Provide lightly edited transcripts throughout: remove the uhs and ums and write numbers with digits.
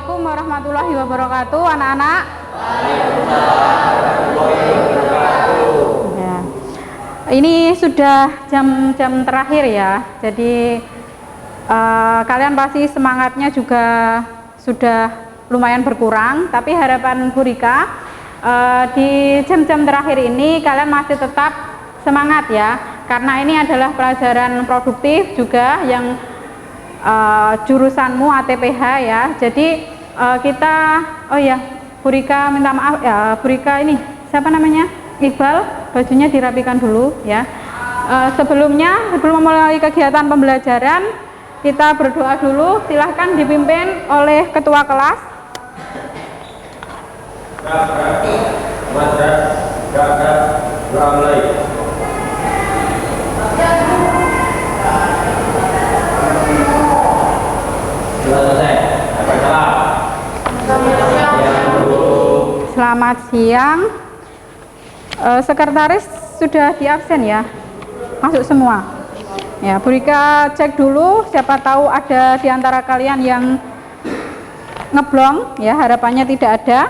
Assalamualaikum warahmatullahi wabarakatuh, anak-anak. Ya. Ini sudah jam-jam terakhir ya. Jadi kalian pasti semangatnya juga sudah lumayan berkurang. Tapi harapan Bu Rika di jam-jam terakhir ini kalian masih tetap semangat ya. Karena ini adalah pelajaran produktif juga yang jurusanmu ATPH ya. Jadi kita, oh ya, Bu Rika minta maaf ya, Bu Rika ini siapa namanya? Iqbal, bajunya dirapikan dulu ya. Sebelum memulai kegiatan pembelajaran, kita berdoa dulu. Silahkan dipimpin oleh ketua kelas. Selamat siang. Sekretaris sudah di absen ya? Masuk semua. Ya, Bu Rika cek dulu, siapa tahu ada di antara kalian yang ngeblong ya, harapannya tidak ada.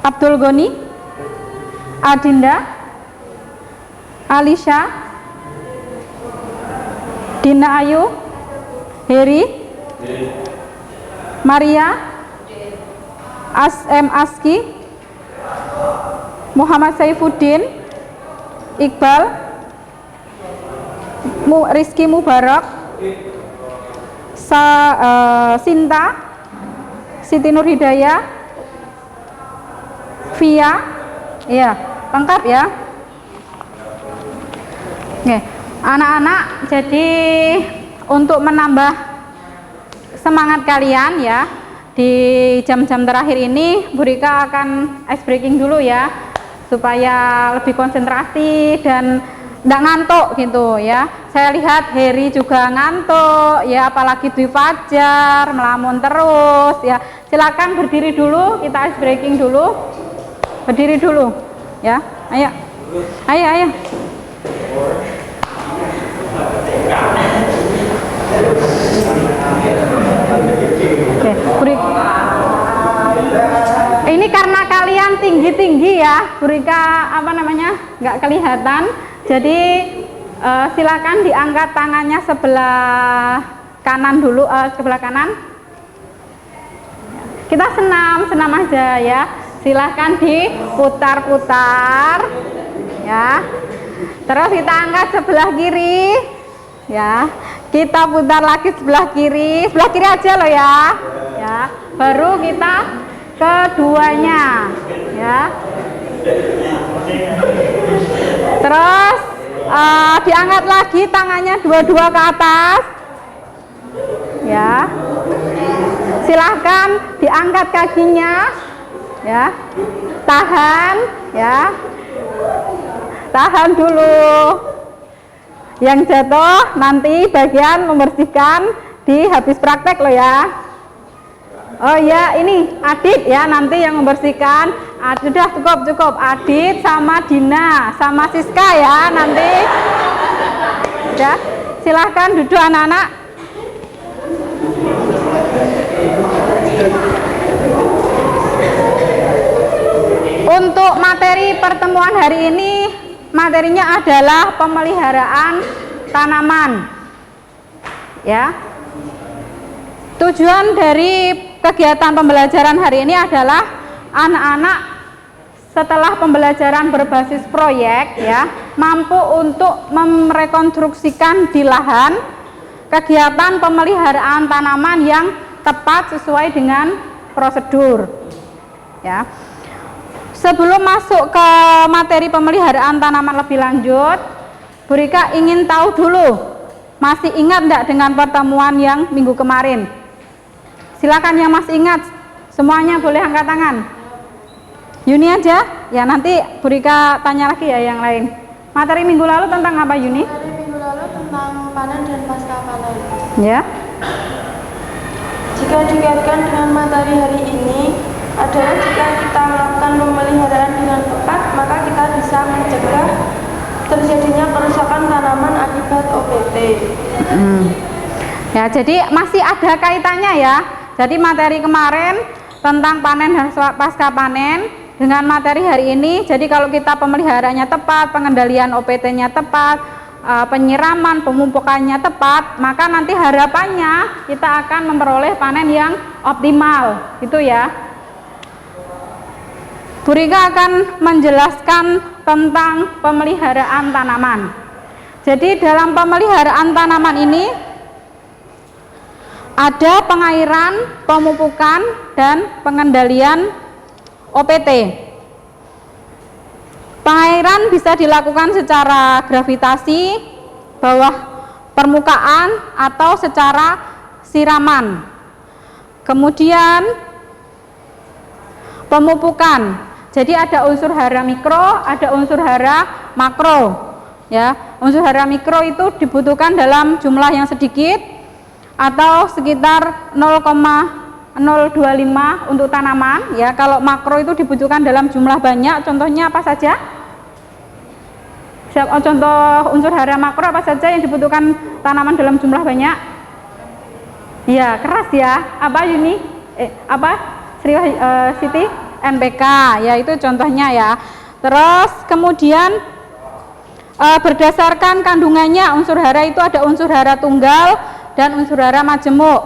Abdul Goni, Adinda, Alisha, Dina Ayu, Heri, Maria, SM Aski, Muhammad Saifuddin, Iqbal, Rizky Mubarak, Sinta, Siti Nur Hidayah, Via, ya lengkap ya. Oke, anak-anak, jadi untuk menambah semangat kalian ya, di jam-jam terakhir ini Bu Rika akan ice breaking dulu ya, supaya lebih konsentrasi dan tidak ngantuk gitu ya. Saya lihat Heri juga ngantuk ya, apalagi Dwi Fajar melamun terus ya. Silakan berdiri dulu, kita ice breaking dulu. Berdiri dulu ya, ayo. Oke, ini karena kalian tinggi-tinggi ya, Bu Rika nggak kelihatan. Jadi silakan diangkat tangannya sebelah kanan dulu, sebelah kanan. Kita senam aja ya. Silahkan diputar-putar ya. Terus kita angkat sebelah kiri ya. Kita putar lagi sebelah kiri aja loh ya. Ya, baru kita keduanya ya. Terus diangkat lagi tangannya dua-dua ke atas ya. Silahkan diangkat kakinya ya, tahan ya, tahan dulu. Yang jatuh nanti bagian membersihkan di habis praktek loh ya. Oh ya, ini Adit ya nanti yang membersihkan. Sudah cukup Adit sama Dina sama Siska ya nanti ya. Silahkan duduk anak-anak. Untuk materi pertemuan hari ini, materinya adalah pemeliharaan tanaman ya. Tujuan dari kegiatan pembelajaran hari ini adalah anak-anak setelah pembelajaran berbasis proyek ya, mampu untuk merekonstruksikan di lahan kegiatan pemeliharaan tanaman yang tepat sesuai dengan prosedur ya. Sebelum masuk ke materi pemeliharaan tanaman lebih lanjut, Bu Rika ingin tahu dulu, masih ingat enggak dengan pertemuan yang minggu kemarin? Silakan yang masih ingat, semuanya boleh angkat tangan. Yuni aja, ya nanti Bu Rika tanya lagi ya yang lain. Materi minggu lalu tentang apa Yuni? Materi minggu lalu tentang panen dan pasca panen. Ya. Jika dikaitkan dengan materi hari ini, adalah jika kita melakukan pemeliharaan dengan tepat, maka kita bisa mencegah terjadinya kerusakan tanaman akibat OPT. Ya, jadi masih ada kaitannya ya. Jadi materi kemarin tentang panen dan pasca panen dengan materi hari ini, jadi kalau kita pemeliharaannya tepat, pengendalian OPT-nya tepat, penyiraman, pemupukannya tepat, maka nanti harapannya kita akan memperoleh panen yang optimal, gitu ya. Bu Rika akan menjelaskan tentang pemeliharaan tanaman. Jadi dalam pemeliharaan tanaman ini ada pengairan, pemupukan, dan pengendalian OPT. Pengairan bisa dilakukan secara gravitasi, bawah permukaan, atau secara siraman. Kemudian pemupukan. Jadi ada unsur hara mikro, ada unsur hara makro. Ya, unsur hara mikro itu dibutuhkan dalam jumlah yang sedikit atau sekitar 0,025 untuk tanaman ya. Kalau makro itu dibutuhkan dalam jumlah banyak. Contohnya apa saja? Contoh unsur hara makro apa saja yang dibutuhkan tanaman dalam jumlah banyak? Ya, keras ya. Apa Yuni? Siti? NPK ya, itu contohnya ya. Terus kemudian berdasarkan kandungannya unsur hara itu ada unsur hara tunggal dan unsur hara majemuk.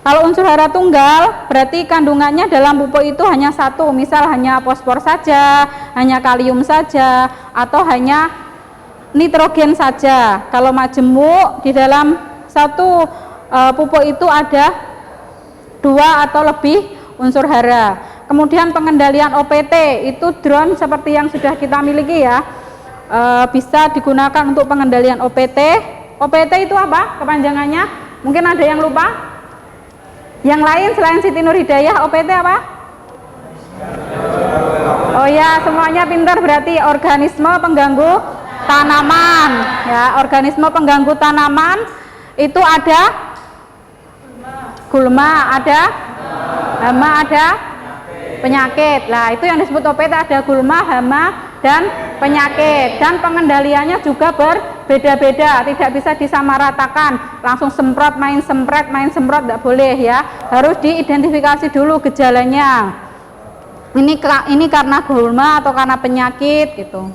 Kalau unsur hara tunggal berarti kandungannya dalam pupuk itu hanya satu, misal hanya fosfor saja, hanya kalium saja, atau hanya nitrogen saja. Kalau majemuk di dalam satu pupuk itu ada 2 atau lebih unsur hara. Kemudian pengendalian OPT itu drone seperti yang sudah kita miliki ya, bisa digunakan untuk pengendalian OPT. OPT itu apa kepanjangannya? Mungkin ada yang lupa? Yang lain selain Siti Nur Hidayah, OPT apa? Oh ya, semuanya pintar berarti. Organisme pengganggu tanaman ya. Organisme pengganggu tanaman itu ada gulma, ada hama, ada penyakit. Nah, itu yang disebut OPT, ada gulma, hama, dan penyakit. Dan pengendaliannya juga berbeda-beda, tidak bisa disamaratakan langsung semprot, main semprot, tidak boleh ya. Harus diidentifikasi dulu gejalanya. Ini karena gulma atau karena penyakit gitu.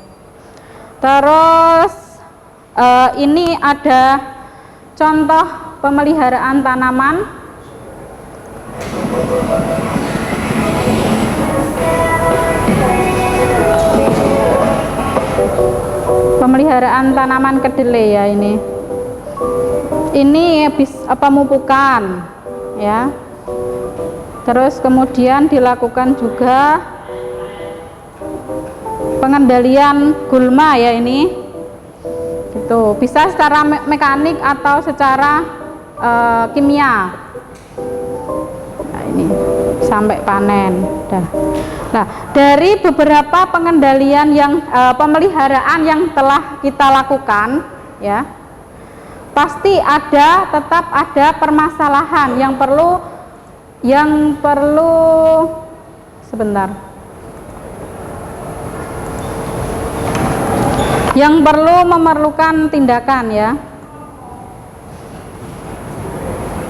Terus ini ada contoh pemeliharaan tanaman. Pemeliharaan tanaman kedelai ya ini. Ini pemupukan ya. Terus kemudian dilakukan juga pengendalian gulma ya ini. Gitu. Bisa secara mekanik atau secara kimia. Nah, ini sampai panen. Nah, dari beberapa pengendalian yang pemeliharaan yang telah kita lakukan ya, pasti tetap ada permasalahan yang perlu sebentar. Yang perlu memerlukan tindakan ya.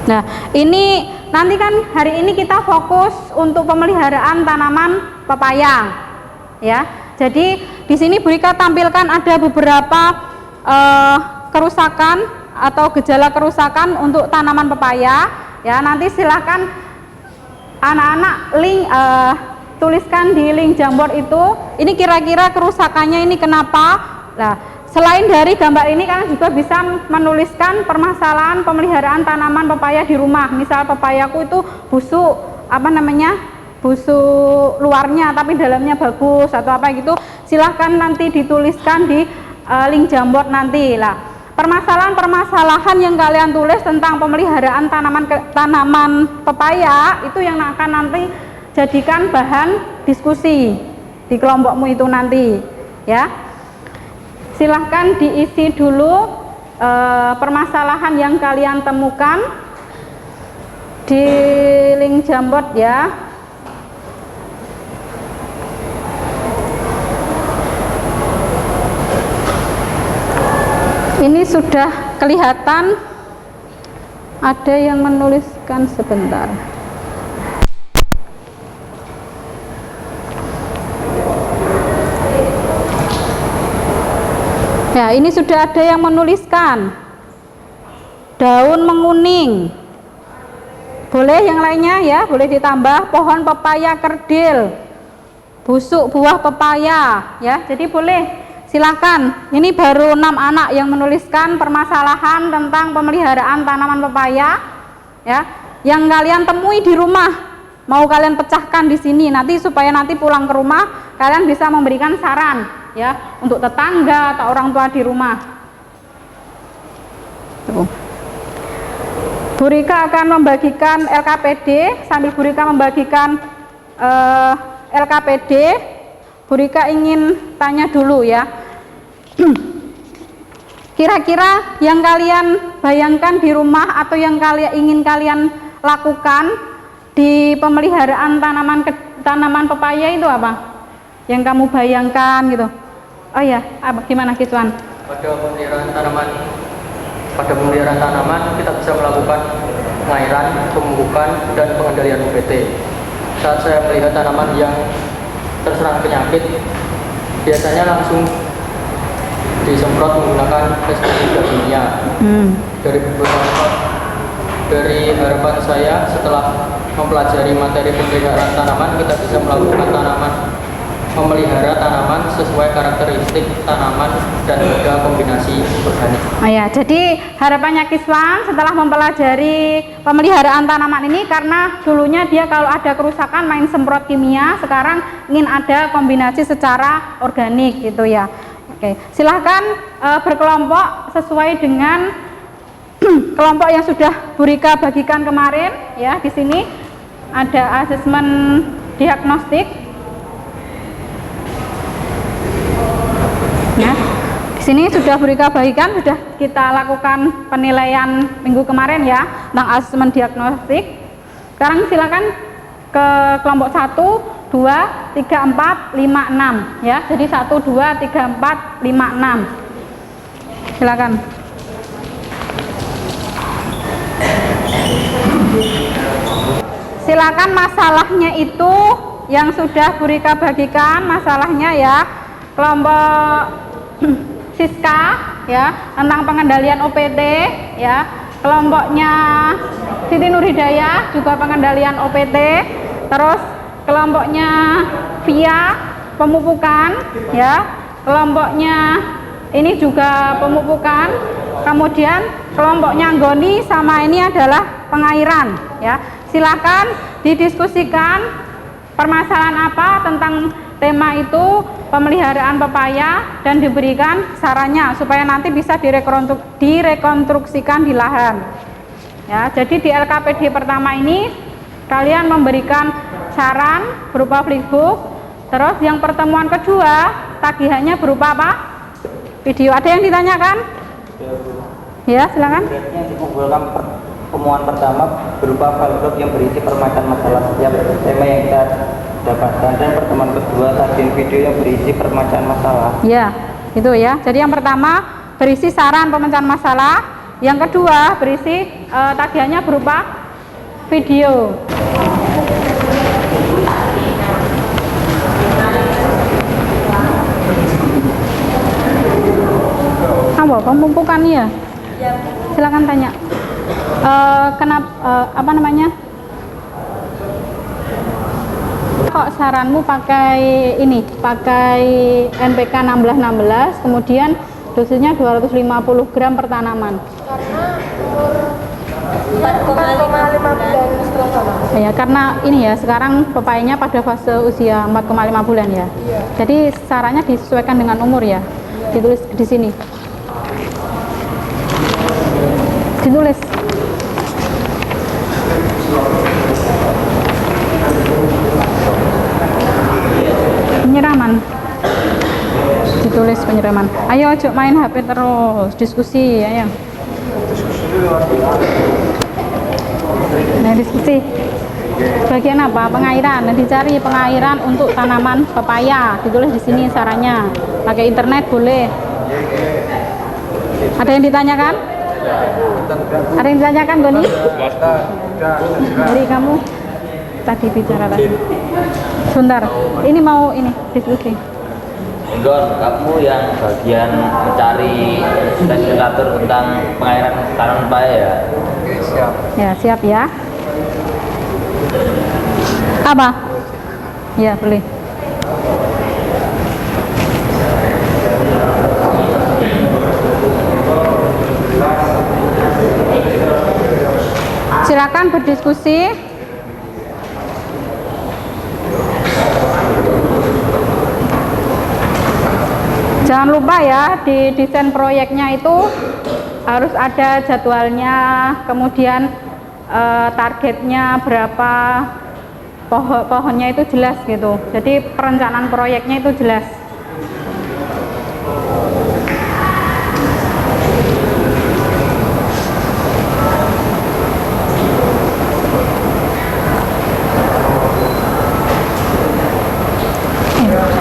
Nah, ini nanti kan hari ini kita fokus untuk pemeliharaan tanaman pepaya ya. Jadi di sini Bu Rika tampilkan ada beberapa kerusakan atau gejala kerusakan untuk tanaman pepaya ya. Nanti silahkan anak-anak tuliskan di link Jamboard itu, ini kira-kira kerusakannya ini kenapa. Nah, selain dari gambar ini kalian juga bisa menuliskan permasalahan pemeliharaan tanaman pepaya di rumah. Misal pepayaku itu busuk, busuk luarnya tapi dalamnya bagus atau apa gitu. Silahkan nanti dituliskan di link Jamboard nanti lah. Permasalahan-permasalahan yang kalian tulis tentang pemeliharaan tanaman pepaya itu yang akan nanti jadikan bahan diskusi di kelompokmu itu nanti ya. Silahkan diisi dulu permasalahan yang kalian temukan di link Jamboard ya. Ini sudah kelihatan Ada yang menuliskan sebentar. Ya, ini sudah ada yang menuliskan daun menguning. Boleh yang lainnya ya, boleh ditambah pohon pepaya kerdil, busuk buah pepaya ya. Jadi boleh, silakan. Ini baru 6 anak yang menuliskan permasalahan tentang pemeliharaan tanaman pepaya ya, yang kalian temui di rumah. Mau kalian pecahkan di sini nanti supaya nanti pulang ke rumah kalian bisa memberikan saran ya untuk tetangga atau orang tua di rumah. Bu Rika akan membagikan LKPD. Sambil Bu Rika membagikan LKPD, Bu Rika ingin tanya dulu ya. Kira-kira yang kalian bayangkan di rumah atau yang ingin kalian lakukan di pemeliharaan tanaman pepaya itu apa? Yang kamu bayangkan gitu. Oh ya, gimana Kiswan? Pada pemeliharaan tanaman kita bisa melakukan pengairan, pemupukan, dan pengendalian UPT. Saat saya melihat tanaman yang terserang penyakit, biasanya langsung disemprot menggunakan pestisida kimia. Dari harapan saya, setelah mempelajari materi pemeliharaan tanaman, kita bisa melakukan memelihara tanaman sesuai karakteristik tanaman dan juga kombinasi organik. Oh ya, jadi harapannya Kiswan setelah mempelajari pemeliharaan tanaman ini, karena dulunya dia kalau ada kerusakan main semprot kimia, sekarang ingin ada kombinasi secara organik gitu ya. Oke, silahkan berkelompok sesuai dengan kelompok yang sudah Bu Rika bagikan kemarin ya. Di sini ada asesmen diagnostik. Ya, di sini sudah Bu Rika bagikan, sudah kita lakukan penilaian minggu kemarin ya tentang asesmen diagnostik. Sekarang silakan ke kelompok 1, 2, 3, 4, 5, 6 ya. Jadi 1, 2, 3, 4, 5, 6. Silakan. Silakan masalahnya itu yang sudah Bu Rika bagikan, masalahnya ya kelompok Siska ya tentang pengendalian OPT ya, kelompoknya Siti Nurhidayah juga pengendalian OPT, terus kelompoknya Via pemupukan ya, kelompoknya ini juga pemupukan, kemudian kelompoknya Anggoni sama ini adalah pengairan ya. Silakan didiskusikan permasalahan apa tentang tema itu pemeliharaan pepaya dan diberikan sarannya supaya nanti bisa direkonstruksikan di lahan ya. Jadi di LKPD pertama ini kalian memberikan saran berupa flipbook, terus yang pertemuan kedua tagihannya berupa apa? Video. Ada yang ditanyakan? Ya, silakan. Pertemuan pertama berupa flipbook yang berisi permainan masalah setiap tema yang kita dapatkan, dan pertemuan kedua sajian video yang berisi permainan masalah. Ya, itu ya. Jadi yang pertama berisi saran pemecahan masalah, yang kedua berisi tagihannya berupa video. Apa pemumpukan ya? Silakan tanya. Kenapa apa namanya? Kok saranmu pakai ini, pakai NPK 1616, kemudian dosisnya 250 gram per tanaman? Karena 4,5 bulan setelah tanam. Ya, karena ini ya sekarang pepayanya pada fase usia 4,5 bulan ya. Iya. Jadi sarannya disesuaikan dengan umur ya. Ditulis di sini. Ditulis. Penyiraman. Ditulis penyiraman. Ayo cuk main HP terus, diskusi ayo. Nah, diskusi. Bagian apa? Pengairan. Nah, dicari pengairan untuk tanaman pepaya. Ditulis di sini sarannya. Pakai internet boleh. Ada yang ditanyakan? Ada yang ditanyakan, Goni? Jadi kamu tadi bicara tadi. Sebentar, ini mau diskusi. Gon, kamu yang bagian mencari literatur tentang pengairan tanaman pepaya ya? Siap. Ya, siap ya. Apa? Ya, boleh. Silakan berdiskusi. Jangan lupa ya, di desain proyeknya itu harus ada jadwalnya, kemudian targetnya berapa, pohonnya itu jelas gitu. Jadi perencanaan proyeknya itu jelas.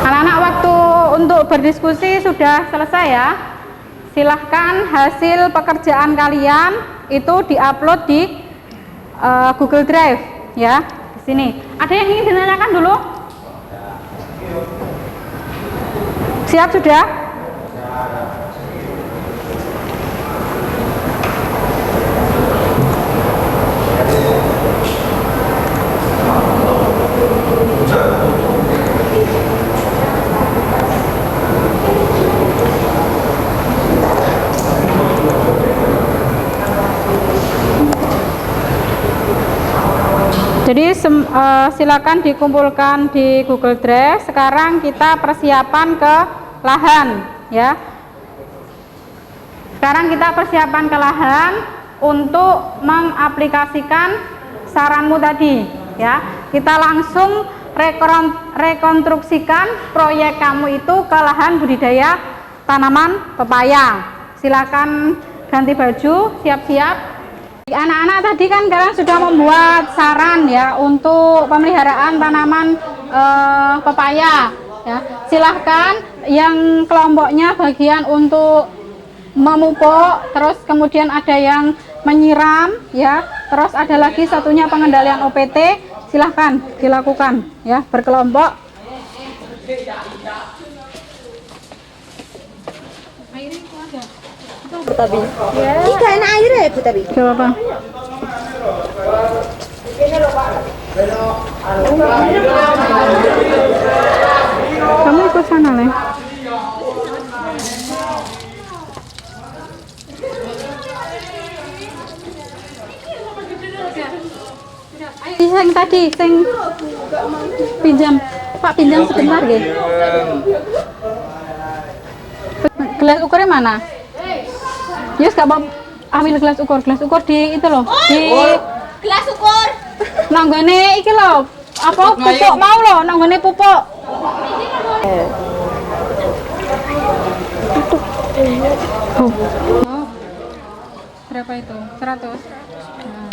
Anak-anak, waktu untuk berdiskusi sudah selesai ya. Silahkan hasil pekerjaan kalian itu diupload di Google Drive ya. Di sini. Ada yang ingin ditanyakan dulu? Siap sudah? Jadi silakan dikumpulkan di Google Drive. Sekarang kita persiapan ke lahan ya. Sekarang kita persiapan ke lahan untuk mengaplikasikan saranmu tadi ya. Kita langsung rekonstruksikan proyek kamu itu ke lahan budidaya tanaman pepaya. Silakan ganti baju, siap-siap. Anak-anak tadi kan kalian sudah membuat saran ya untuk pemeliharaan tanaman pepaya ya. Silahkan yang kelompoknya bagian untuk memupuk, terus kemudian ada yang menyiram ya, terus ada lagi satunya pengendalian OPT. Silahkan dilakukan ya, berkelompok. Tapi ini kain air ya Bu tapi. Gak apa-apa. Kamu ikut sana Le. Yang tadi, sing pinjam, Pak pinjam sebentar ya. Gelas ukurnya mana? Yes, gak mau ambil gelas ukur di itu loh. Di Gelas ukur. nanggone iki loh. Apa pupuk mau loh, nanggone pupuk. Oh. Berapa itu? 100. Nah.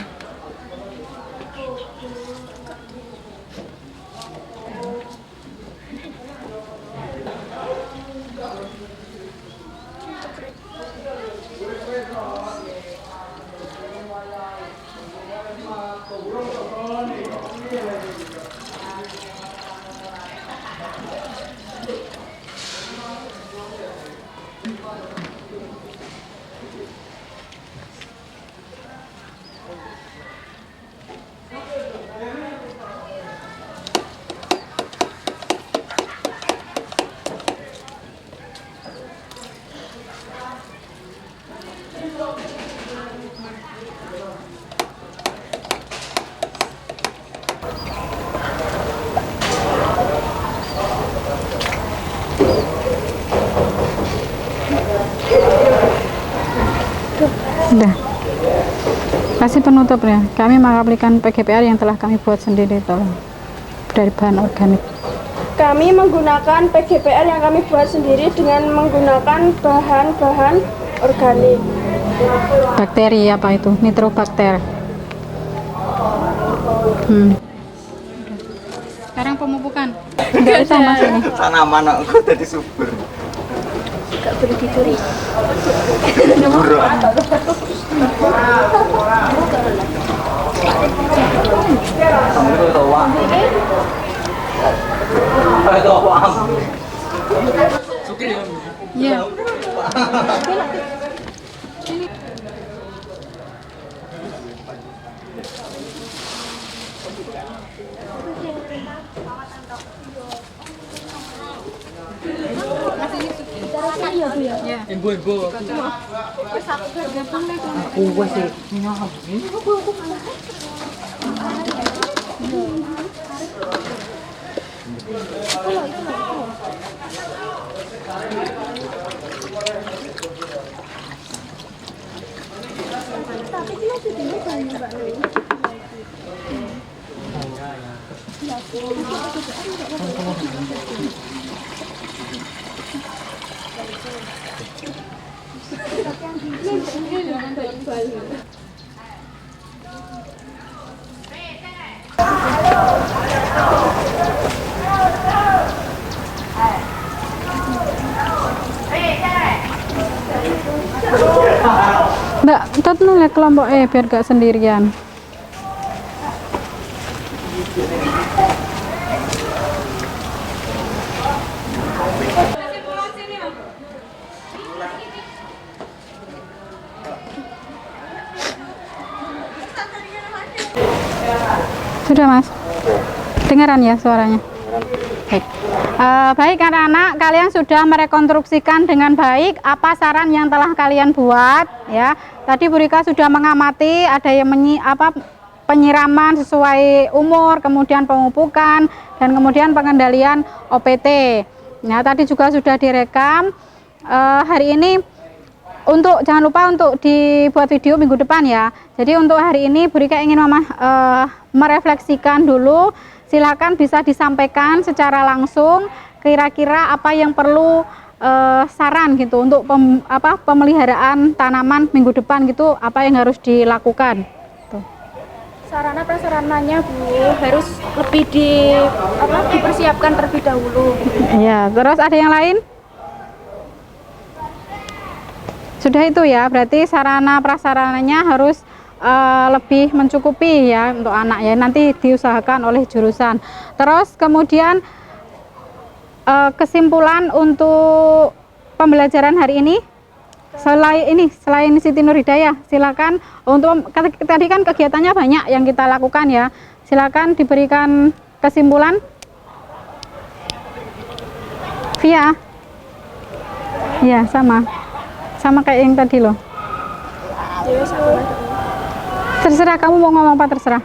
Sudah. Kasih penutup ya. Kami mengaplikan PGPR yang telah kami buat sendiri, tolong. Dari bahan organik. Kami menggunakan PGPR yang kami buat sendiri dengan menggunakan bahan-bahan organik. Bakteri apa itu? Nitrobakter. Sekarang pemupukan. Enggak usah Mas ini. Tanaman aku tadi subur. Gak boleh dicuri. Iya. Mbak, tet nolak kelompok biar gak sendirian. Sudah Mas? Dengaran ya suaranya? Baik. Baik anak-anak, kalian sudah merekonstruksikan dengan baik apa saran yang telah kalian buat ya. Tadi Bu Rika sudah mengamati ada yang penyiraman sesuai umur, kemudian pemupukan, dan kemudian pengendalian OPT. Nah, tadi juga sudah direkam. Hari ini jangan lupa untuk dibuat video minggu depan ya. Jadi untuk hari ini Bu Rika ingin merefleksikan dulu. Silakan bisa disampaikan secara langsung kira-kira apa yang perlu saran gitu untuk pemeliharaan tanaman minggu depan gitu, apa yang harus dilakukan. Tuh. Sarana prasarananya Bu harus lebih dipersiapkan terlebih dahulu. Iya, terus ada yang lain? Sudah itu ya, berarti sarana prasarananya harus lebih mencukupi ya untuk anak ya, nanti diusahakan oleh jurusan. Terus kemudian kesimpulan untuk pembelajaran hari ini selain Siti Nur Hidayah, silakan untuk tadi kan kegiatannya banyak yang kita lakukan ya, silakan diberikan kesimpulan. Via ya sama kayak yang tadi loh. Terserah kamu mau ngomong apa, terserah.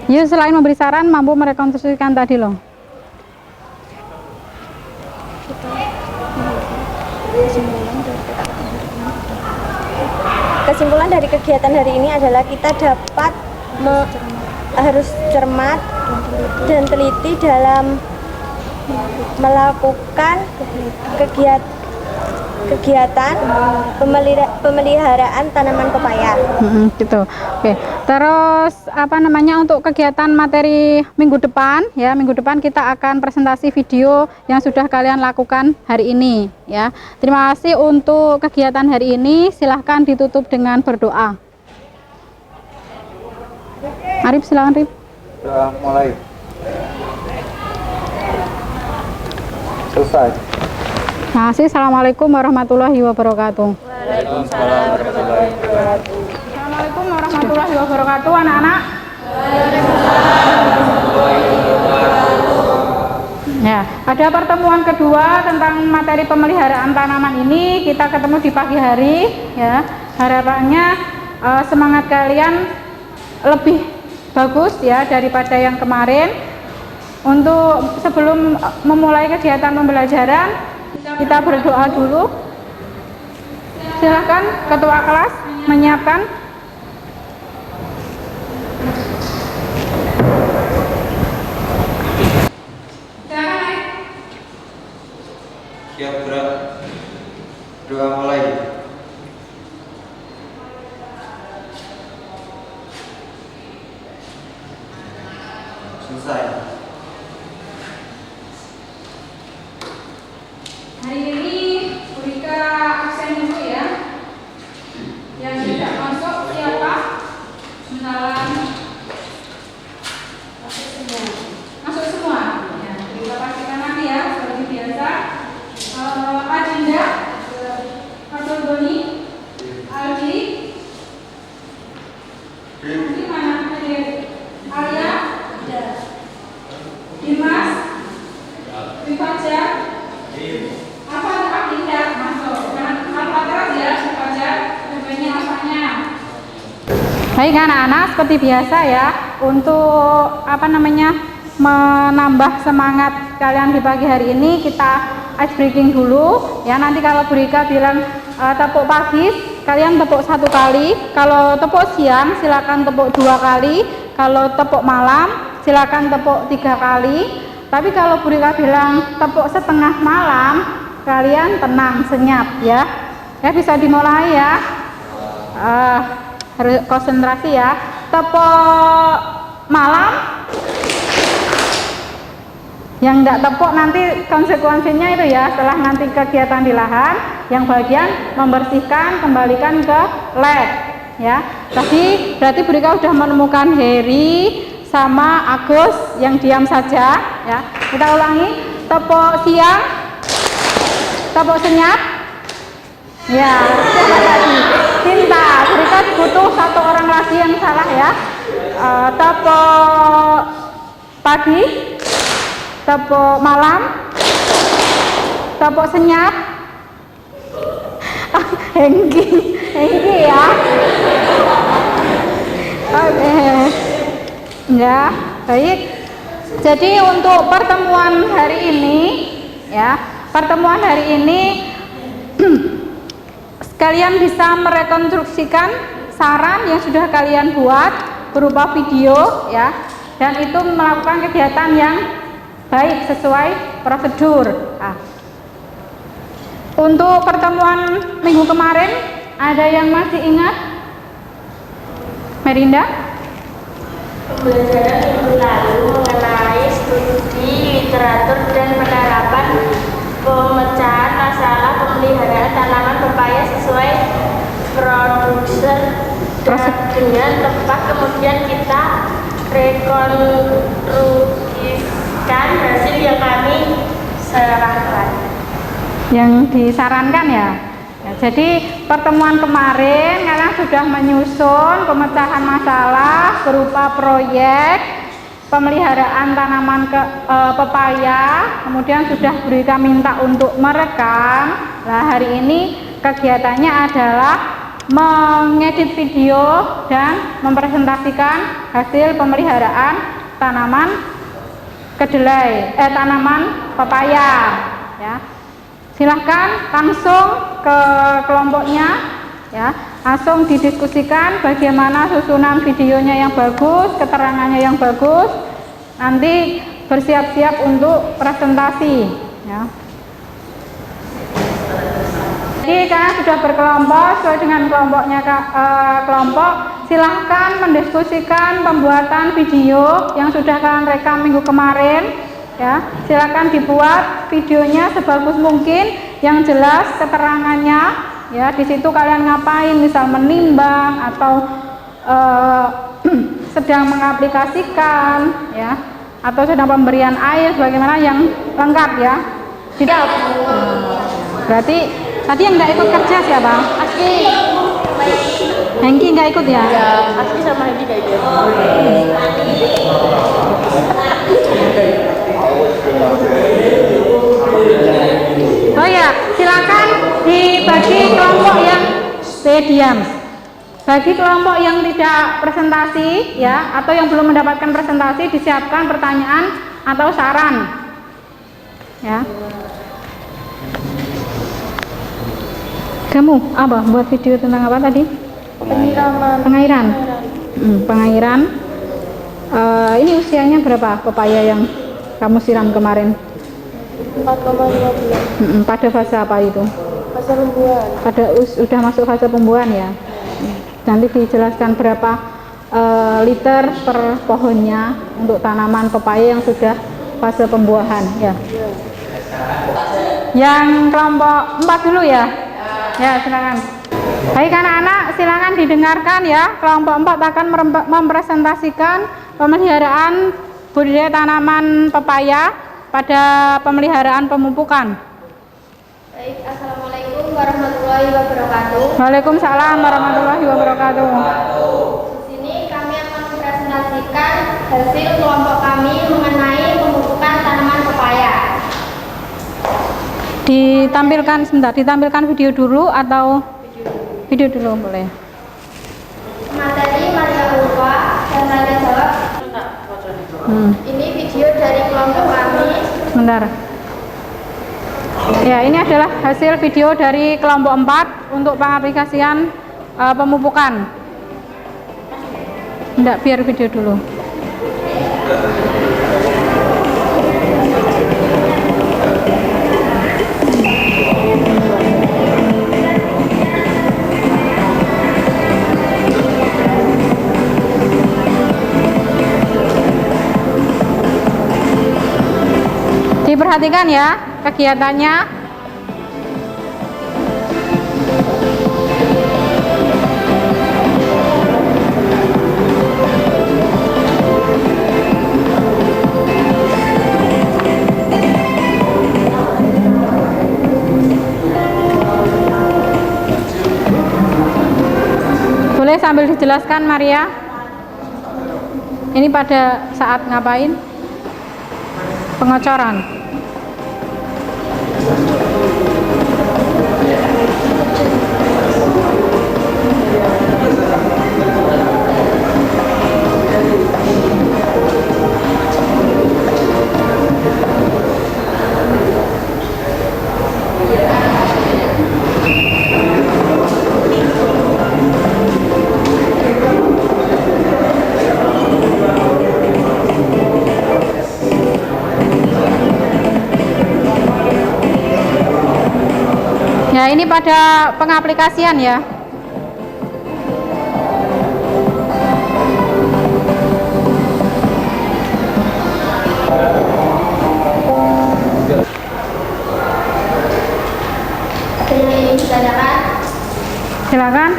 Ya, selain memberi saran, mampu merekonstruksikan tadi loh. Kesimpulan dari kegiatan hari ini adalah kita dapat harus cermat dan teliti dalam melakukan kegiatan pemeliharaan tanaman pepaya. Gitu. Oke. Terus untuk kegiatan materi minggu depan ya, minggu depan kita akan presentasi video yang sudah kalian lakukan hari ini ya. Terima kasih untuk kegiatan hari ini. Silahkan ditutup dengan berdoa. Arif, silakan Arif. Doa mulai. Selesai. Terima kasih. Assalamualaikum warahmatullahi wabarakatuh. Waalaikumsalam warahmatullahi wabarakatuh. Assalamualaikum warahmatullahi wabarakatuh, anak-anak. Ya, ada pertemuan kedua tentang materi pemeliharaan tanaman ini. Kita ketemu di pagi hari ya. Harapannya semangat kalian lebih bagus ya daripada yang kemarin. Untuk sebelum memulai kegiatan pembelajaran, kita berdoa dulu. Silakan ketua kelas menyiapkan. Siap gerak. Doa mulai. Selesai. Hari ini dalam masuk semua. Ya, kita pastikan nanti ya seperti biasa. Adinda, Fatul Boni, Aldi, di mana? Alia, Dimas, Wifajar, apa Adinda masuk? Apa terus ya Wifajar? Cobain apanya? Baik anak-anak, seperti biasa ya, untuk menambah semangat kalian di pagi hari ini, kita ice breaking dulu ya. Nanti kalau Bu Rika bilang tepuk pagi, kalian tepuk 1 kali. Kalau tepuk siang silakan tepuk 2 kali. Kalau tepuk malam silakan tepuk 3 kali. Tapi kalau Bu Rika bilang tepuk setengah malam, kalian tenang, senyap ya. Ya, bisa dimulai ya. Harus konsentrasi ya. Tepuk malam, yang tidak tepuk nanti konsekuensinya itu ya, setelah nanti kegiatan di lahan, yang bagian membersihkan kembalikan ke lab ya. Tadi berarti Bu Rika sudah menemukan Heri sama Agus yang diam saja ya. Kita ulangi, tepuk siang, tepuk senyap ya. Siapa tadi? Cinta. Bu Rika butuh 1 orang lagi yang salah ya. Tepuk pagi, tepuk malam, tepuk senyap. Hengki ya. Oke. Ya, baik. Jadi untuk pertemuan hari ini ya, pertemuan hari ini kalian bisa merekonstruksikan saran yang sudah kalian buat berupa video ya, dan itu melakukan kegiatan yang baik sesuai prosedur. Nah, untuk pertemuan minggu kemarin, ada yang masih ingat? Merinda? Pembelajaran minggu lalu mengenai studi literatur dan penerapan pemecahan masalah pemeliharaan tanaman pepaya sesuai produser dengan tepat. Kemudian kita rekonstruksikan hasil yang kami serahkan. Yang disarankan ya. Jadi pertemuan kemarin kalian sudah menyusun pemecahan masalah berupa proyek pemeliharaan tanaman pepaya, kemudian sudah berikan minta untuk merekam. Nah, hari ini kegiatannya adalah mengedit video dan mempresentasikan hasil pemeliharaan tanaman kedelai, tanaman pepaya ya. Silahkan langsung ke kelompoknya ya, langsung didiskusikan bagaimana susunan videonya yang bagus, keterangannya yang bagus. Nanti bersiap-siap untuk presentasi ya. Jadi kalian sudah berkelompok sesuai dengan kelompoknya kelompok. Silahkan mendiskusikan pembuatan video yang sudah kalian rekam minggu kemarin. Ya, silakan dibuat videonya sebagus mungkin, yang jelas keterangannya. Ya, di situ kalian ngapain, misal menimbang atau sedang mengaplikasikan, ya, atau sedang pemberian air, bagaimana yang lengkap ya. Tidak. Berarti tadi yang nggak ikut kerja siapa? Aski, Hengki nggak ikut ya? ya, Aski sama Hengki nggak ikut. Oh ya, silakan dibagi kelompok yang diam. Bagi kelompok yang tidak presentasi ya, atau yang belum mendapatkan presentasi, disiapkan pertanyaan atau saran. Ya. Kamu apa buat video tentang apa tadi? Pengairan. Pengairan. Ini usianya berapa pepaya yang kamu siram kemarin? 4,5 bulan. Pada fase apa itu? Fase pembuahan. Udah masuk fase pembuahan ya. Nanti dijelaskan berapa liter per pohonnya untuk tanaman pepaya yang sudah fase pembuahan ya. Yang kelompok 4 dulu ya. Ya, silakan. Baik anak-anak, silakan didengarkan ya. Kelompok 4 akan mempresentasikan pemeliharaan budidaya tanaman pepaya pada pemeliharaan pemupukan. Baik, assalamualaikum warahmatullahi wabarakatuh. Waalaikumsalam warahmatullahi wabarakatuh. Di sini kami akan mempresentasikan hasil kelompok kami mengenai pemupukan tanaman pepaya. Ditampilkan video dulu atau video dulu boleh. Materi Maria Ulfa dan tanya jawab. Ini video dari kelompok kami. Bentar. Ya, ini adalah hasil video dari kelompok 4 untuk pengaplikasian pemupukan. Enggak, biar video dulu. Diperhatikan ya kegiatannya. Boleh sambil dijelaskan Maria. Ini pada saat ngapain? Pengocoran. Ya, ini pada pengaplikasian ya. Ada yang ingin ditanyakan? Silakan.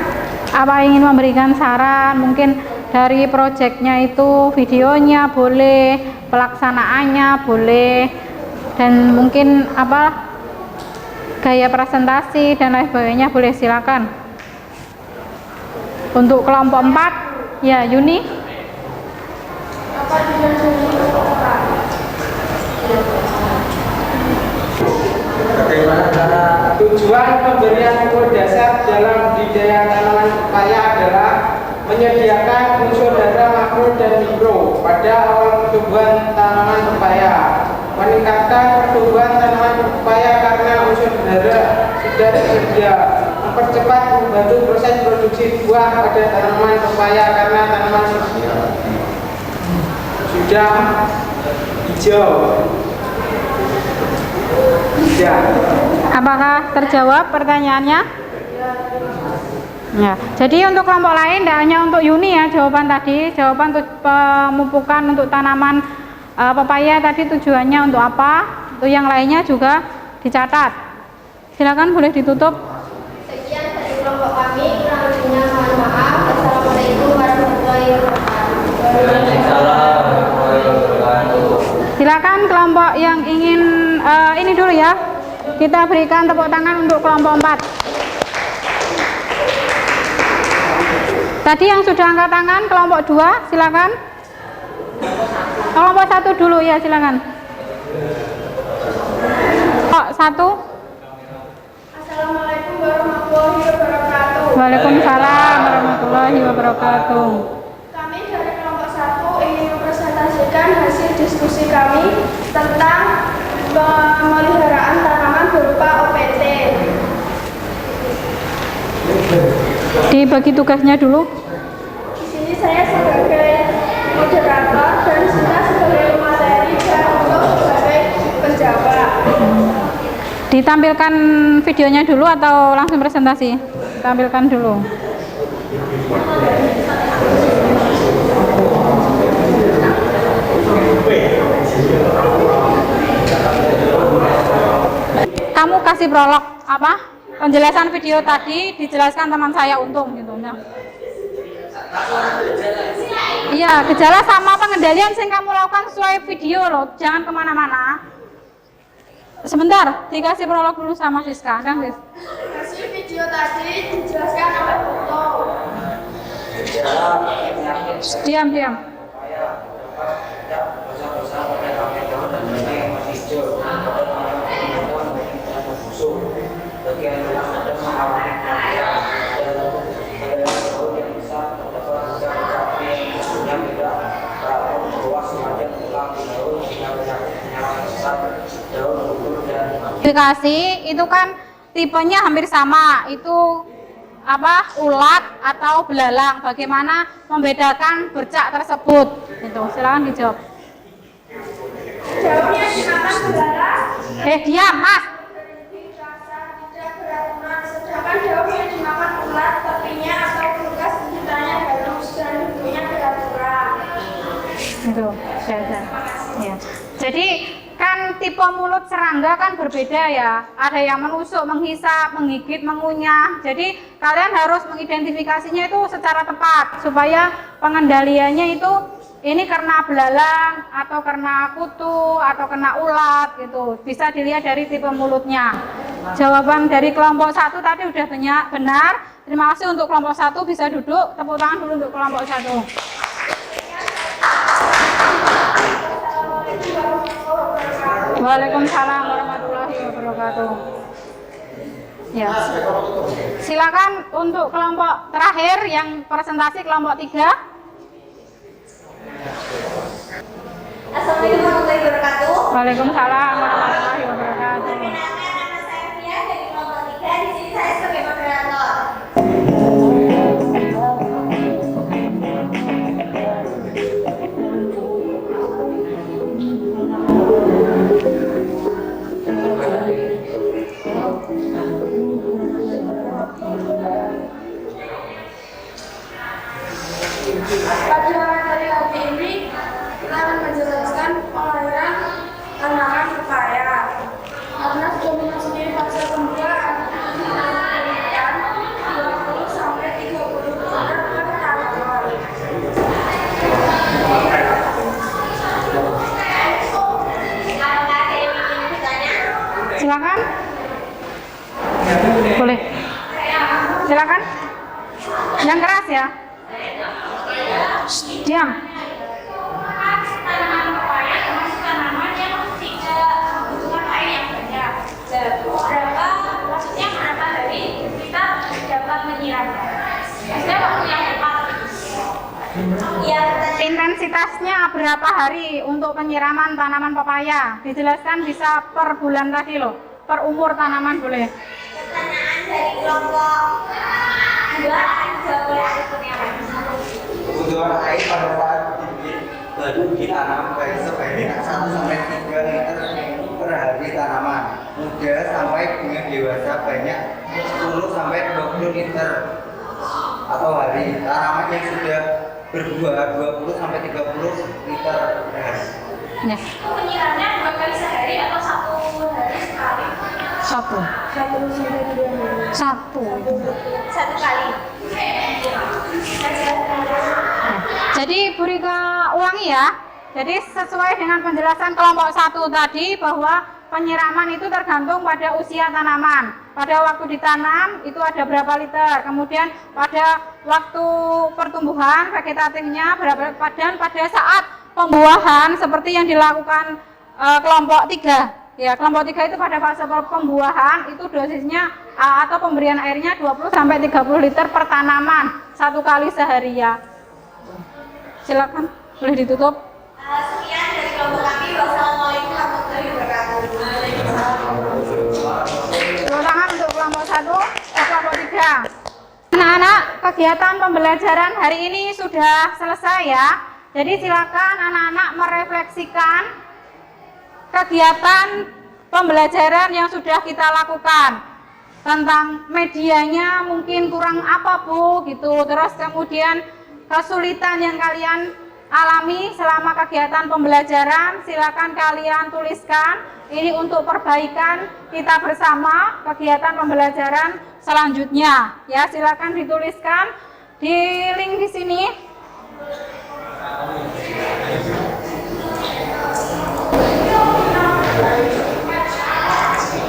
Apa ingin memberikan saran? Mungkin dari proyeknya itu videonya boleh, pelaksanaannya boleh, dan mungkin apa? Gaya presentasi dan lain sebagainya boleh, silakan. Untuk kelompok 4 ya Yuni. Apa Bagaimana cara tujuan pemberian ukur dasar dalam budidaya tanaman pepaya adalah menyediakan unsur hara makro dan mikro pada awal pertumbuhan tanaman pepaya, meningkatkan pertumbuhan tanaman pepaya karena unsur hara sudah tersedia, mempercepat membantu proses produksi buah pada tanaman pepaya karena tanaman sudah hijau. Ya. Apakah terjawab pertanyaannya? Ya. Jadi untuk kelompok lain, tidak hanya untuk Yuni ya jawaban tadi, jawaban untuk pemupukan untuk tanaman pepaya tadi tujuannya untuk apa? Untuk yang lainnya juga dicatat. Silakan boleh ditutup. Sekian dari kelompok kami, kurang lebihnya mohon maaf. Assalamualaikum warahmatullahi wabarakatuh. Silakan kelompok yang ingin ini dulu ya. Kita berikan tepuk tangan untuk kelompok 4. Tadi yang sudah angkat tangan kelompok 2, silakan. Kelompok 1 dulu ya, silakan. Kelompok 1. Assalamualaikum warahmatullahi wabarakatuh. Waalaikumsalam warahmatullahi wabarakatuh. Kami dari kelompok 1 ingin mempresentasikan hasil diskusi kami tentang pemeliharaan tanaman berupa OPT. Dibagi tugasnya dulu. Di sini saya sebagai moderator dan Sinta sebagai materi dan untuk sebagai penjawab. Ditampilkan videonya dulu atau langsung presentasi? Tampilkan dulu. Kamu kasih prolog apa? Penjelasan video tadi dijelaskan teman saya Untung gitu. Nah. Iya, gejala sama pengendalian yang kamu lakukan sesuai video loh, jangan kemana-mana. Sebentar, dikasih prolog dulu sama Siska, kan Sis? Hasil video tadi dijelaskan oleh foto. Diam. Aplikasi itu kan tipenya hampir sama, itu apa, ulat atau belalang. Bagaimana membedakan bercak tersebut? Itu silakan dijawab. Jawabnya dimakan belalang. Diam, Mas. Tidak beraturan, sedangkan daun yang dimakan ulat, tepinya atau bekas sekitarnya halus dan bentuknya beraturan. Itu, ya. Jadi kan tipe mulut serangga kan berbeda ya. Ada yang menusuk, menghisap, menggigit, mengunyah. Jadi kalian harus mengidentifikasinya itu secara tepat supaya pengendaliannya itu ini karena belalang atau karena kutu atau kena ulat gitu. Bisa dilihat dari tipe mulutnya. Jawaban dari kelompok 1 tadi udah benar. Terima kasih untuk kelompok 1, bisa duduk. Tepuk tangan dulu untuk kelompok 1. Waalaikumsalam warahmatullahi wabarakatuh. Ya. Silakan untuk kelompok terakhir yang presentasi kelompok 3. Assalamualaikum warahmatullahi wabarakatuh. Waalaikumsalam warahmatullahi wabarakatuh. Perkenalkan, nama saya Fia dari kelompok 3. Di sini saya sebagai moderator. Pada materi hari ini kita akan menjelaskan pengairan tanaman pepaya. Karena sudah memasuki fase pembuahan, kita berikan 20 sampai 30 liter per tanaman. Apakah ada yang ingin bertanya? Silakan. Boleh. Silakan. Yang keras ya. Diam. Tanaman pepaya termasuk tanaman yang tidak membutuhkan air yang banyak. Berapa hari kita dapat menyiramnya? Ada waktu yang tepat. Intensitasnya berapa hari untuk penyiraman tanaman pepaya? Dijelaskan bisa per bulan tadi loh. Per umur tanaman boleh. Pertanyaan dari kelompok 2 akan dijawab oleh Arif Kurniawan. Kebutuhan air pada saat bibit baru ditanam baik sebanyak 1-3 liter per hari tanaman. Muda sampai dengan dewasa banyak 10-20 liter atau hari. Tanaman yang sudah berbuah 20-30 liter per hari. Ya. Penyiramnya 2 kali sehari atau 1 hari sekali? Satu. 1 kali. Jadi Bu Rika ulangi ya. Jadi sesuai dengan penjelasan kelompok 1 tadi bahwa penyiraman itu tergantung pada usia tanaman. Pada waktu ditanam itu ada berapa liter. Kemudian pada waktu pertumbuhan vegetatifnya berapa, dan pada saat pembuahan seperti yang dilakukan kelompok 3. Ya, kelompok 3 itu pada fase pembuahan itu dosisnya atau pemberian airnya 20-30 liter per tanaman 1 kali sehari ya. Silakan, boleh ditutup. Sekian dari kelompok kami. Wassalamualaikum warahmatullahi wabarakatuh. Tepuk tangan untuk kelompok 1 dan kelompok 3. Anak-anak, kegiatan pembelajaran hari ini sudah selesai ya. Jadi silakan anak-anak merefleksikan kegiatan pembelajaran yang sudah kita lakukan. Tentang medianya mungkin kurang apa Bu gitu. Terus kemudian kesulitan yang kalian alami selama kegiatan pembelajaran, silakan kalian tuliskan. Ini untuk perbaikan kita bersama kegiatan pembelajaran selanjutnya. Ya, silakan dituliskan di link di sini.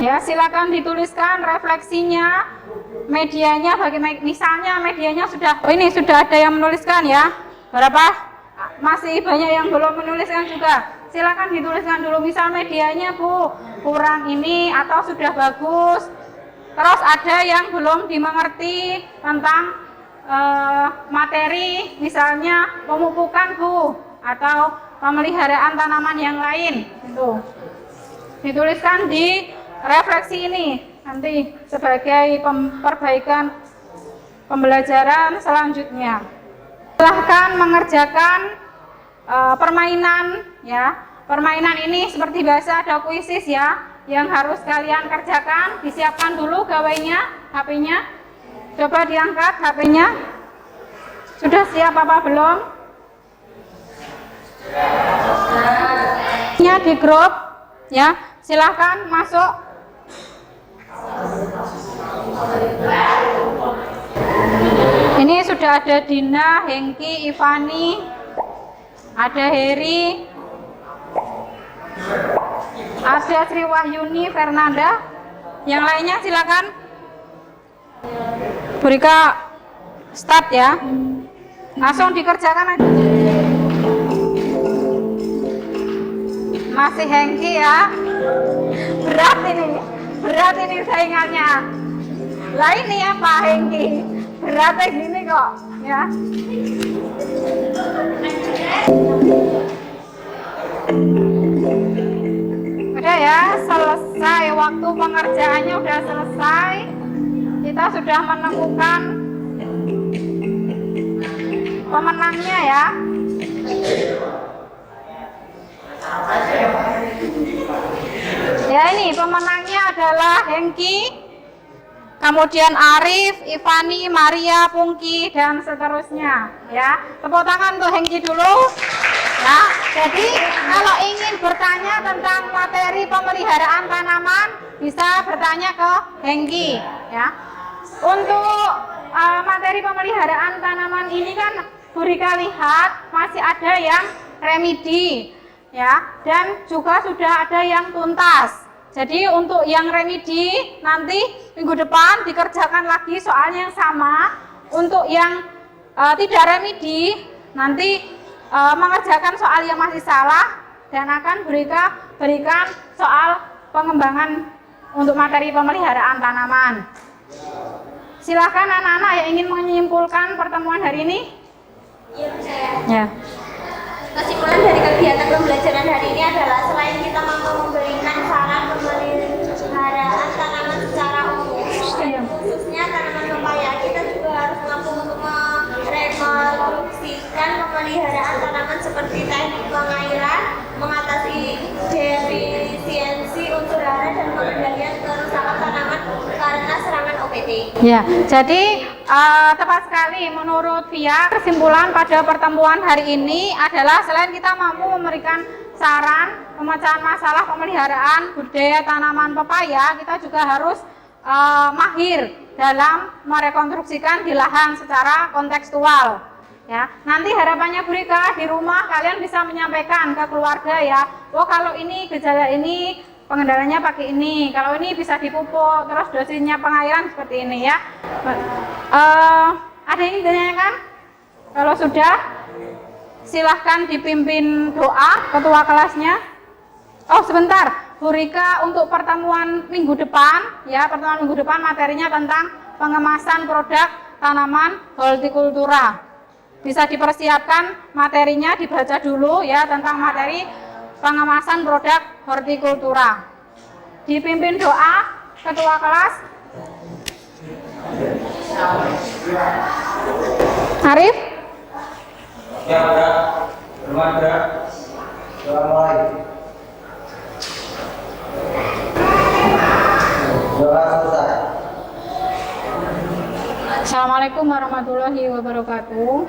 Ya, silakan dituliskan refleksinya, medianya misalnya medianya sudah, ini sudah ada yang menuliskan ya. Berapa? Masih banyak yang belum menuliskan juga. Silakan dituliskan dulu, misal medianya Bu kurang ini atau sudah bagus. Terus ada yang belum dimengerti tentang materi, misalnya pemupukan Bu atau pemeliharaan tanaman yang lain. Itu dituliskan di refleksi ini nanti sebagai perbaikan pembelajaran selanjutnya. Silahkan mengerjakan permainan ya. Permainan ini seperti biasa ada kuisis ya yang harus kalian kerjakan. Disiapkan dulu gawainya, HP-nya. Coba diangkat HP-nya. Sudah siap apa belum? Nya di grup ya. Silahkan masuk. Ini sudah ada Dina, Hengki, Ivani, ada Heri, ada Sri Wahyuni, Fernanda. Yang lainnya silakan. Burika start ya. Langsung dikerjakan aja. Masih Hengki ya. Berat ini saingannya. Lah ini apa Hengki? Beratnya gini kok ya. Udah ya, selesai waktu pengerjaannya udah selesai. Kita sudah menemukan pemenangnya ya. Ya ini pemenangnya adalah Hengki, kemudian Arif, Ivani, Maria, Pungki, dan seterusnya ya. Tepuk tangan untuk Hengki dulu ya. Jadi kalau ingin bertanya tentang materi pemeliharaan tanaman bisa bertanya ke Hengki ya. Untuk materi pemeliharaan tanaman ini kan Burika lihat masih ada yang remedi ya, dan juga sudah ada yang tuntas. Jadi untuk yang remedi nanti minggu depan dikerjakan lagi soalnya yang sama. Untuk yang tidak remedi nanti mengerjakan soal yang masih salah dan akan berikan soal pengembangan untuk materi pemeliharaan tanaman. Silakan anak-anak yang ingin menyimpulkan pertemuan hari ini. Iya, saya. Ya. Kesimpulan dari kegiatan pembelajaran hari ini adalah selain kita mampu memberikan saran pemeliharaan tanaman secara umum, khususnya tanaman pepaya, kita juga harus mampu untuk merekonstruksikan pemeliharaan tanaman seperti teknik pengairan, mengatasi defisiensi unsur hara dan pengendalian kerusakan tanaman karena serangan OPT. Ya, jadi tepat sekali menurut Via, kesimpulan pada pertemuan hari ini adalah selain kita mampu memberikan saran pemecahan masalah pemeliharaan budidaya tanaman pepaya, kita juga harus mahir dalam merekonstruksikan di lahan secara kontekstual. Ya, nanti harapannya Burika di rumah kalian bisa menyampaikan ke keluarga ya. Oh kalau ini gejala ini pengendaliannya pakai ini, kalau ini bisa dipupuk, terus dosisnya pengairan seperti ini ya. Ada yang ditanyakan? Kalau sudah, silahkan dipimpin doa ketua kelasnya. Oh sebentar, Burika untuk pertemuan minggu depan ya, pertemuan minggu depan materinya tentang pengemasan produk tanaman hortikultura. Bisa dipersiapkan materinya, dibaca dulu ya tentang materi pengemasan produk hortikultura. Dipimpin doa ketua kelas. Arif? Ya, ada. Belum ada. Sudah mulai. Sudah selesai. Assalamualaikum warahmatullahi wabarakatuh.